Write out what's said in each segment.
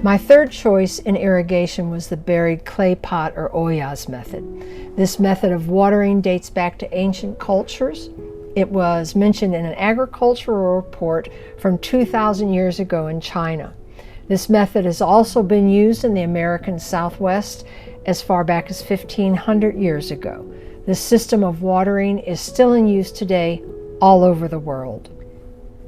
My third choice in irrigation was the buried clay pot or Ollas method. This method of watering dates back to ancient cultures. It was mentioned in an agricultural report from 2,000 years ago in China. This method has also been used in the American Southwest as far back as 1,500 years ago. This system of watering is still in use today all over the world.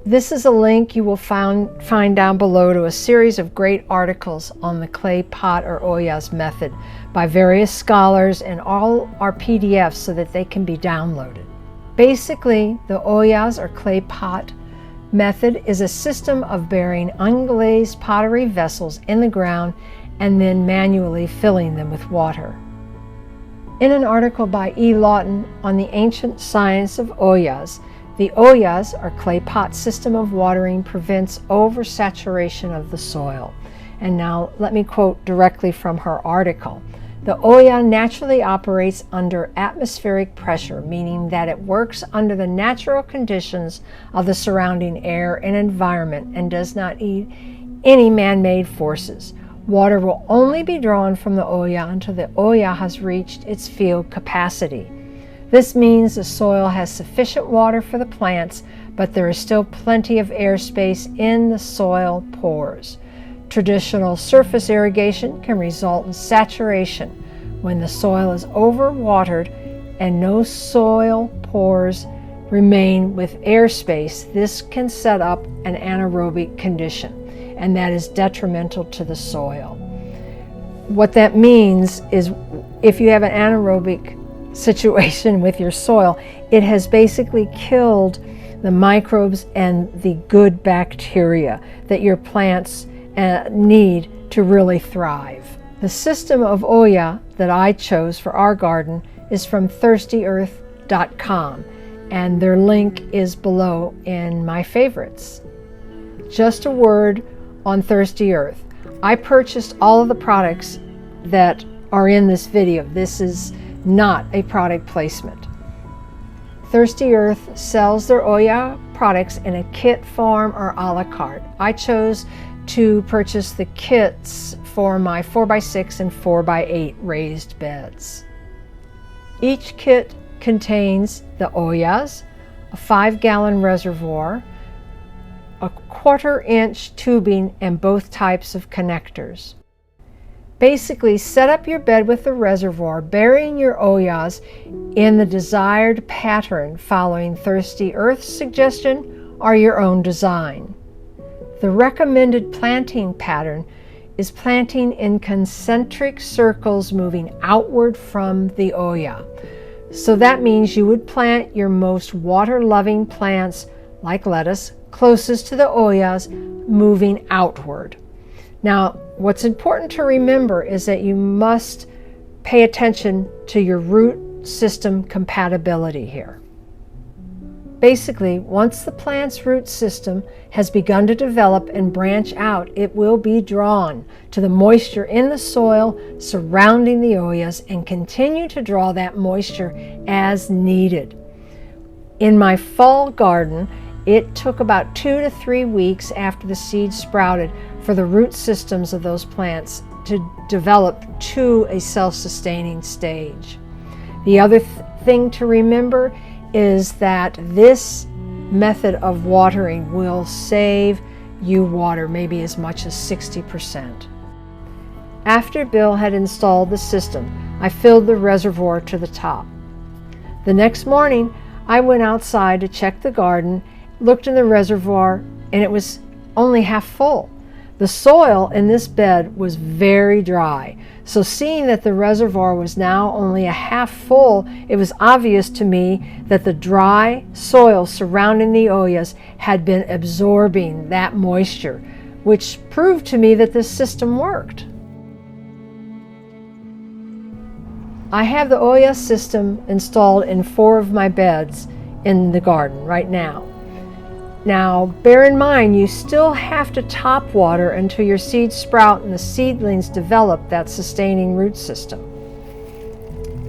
This is a link you will find down below to a series of great articles on the clay pot or Ollas method by various scholars, and all are PDFs so that they can be downloaded. Basically, the Ollas or clay pot method is a system of burying unglazed pottery vessels in the ground and then manually filling them with water. In an article by E. Lawton on the ancient science of Ollas, the Ollas or clay pot system of watering prevents oversaturation of the soil. And now let me quote directly from her article. The Olla naturally operates under atmospheric pressure, meaning that it works under the natural conditions of the surrounding air and environment and does not need any man-made forces. Water will only be drawn from the Olla until the Olla has reached its field capacity. This means the soil has sufficient water for the plants, but there is still plenty of airspace in the soil pores. Traditional surface irrigation can result in saturation when the soil is overwatered and no soil pores remain with airspace. This can set up an anaerobic condition, and that is detrimental to the soil. What that means is if you have an anaerobic situation with your soil, it has basically killed the microbes and the good bacteria that your plants need to really thrive. The system of Olla that I chose for our garden is from ThirstyEarth.com, and their link is below in my favorites. Just a word on Thirsty Earth. I purchased all of the products that are in this video. This is not a product placement. Thirsty Earth sells their Olla products in a kit form or a la carte. I chose to purchase the kits for my 4x6 and 4x8 raised beds. Each kit contains the Ollas, a 5-gallon reservoir, a 1/4-inch tubing, and both types of connectors. Basically, set up your bed with the reservoir, burying your Ollas in the desired pattern following Thirsty Earth's suggestion or your own design. The recommended planting pattern is planting in concentric circles moving outward from the Olla. So that means you would plant your most water-loving plants, like lettuce, closest to the Ollas, moving outward. Now, what's important to remember is that you must pay attention to your root system compatibility here. Basically, once the plant's root system has begun to develop and branch out, it will be drawn to the moisture in the soil surrounding the Ollas and continue to draw that moisture as needed. In my fall garden, it took about 2 to 3 weeks after the seeds sprouted for the root systems of those plants to develop to a self-sustaining stage. The other thing to remember is that this method of watering will save you water, maybe as much as 60%. After Bill had installed the system, I filled the reservoir to the top. The next morning, I went outside to check the garden, looked in the reservoir, and it was only half full. The soil in this bed was very dry, so seeing that the reservoir was now only a half full, it was obvious to me that the dry soil surrounding the Ollas had been absorbing that moisture, which proved to me that this system worked. I have the Olla system installed in 4 of my beds in the garden right now. Now, bear in mind, you still have to top water until your seeds sprout and the seedlings develop that sustaining root system.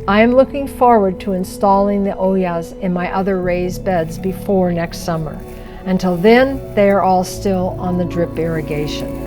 I am looking forward to installing the Ollas in my other raised beds before next summer. Until then, they are all still on the drip irrigation.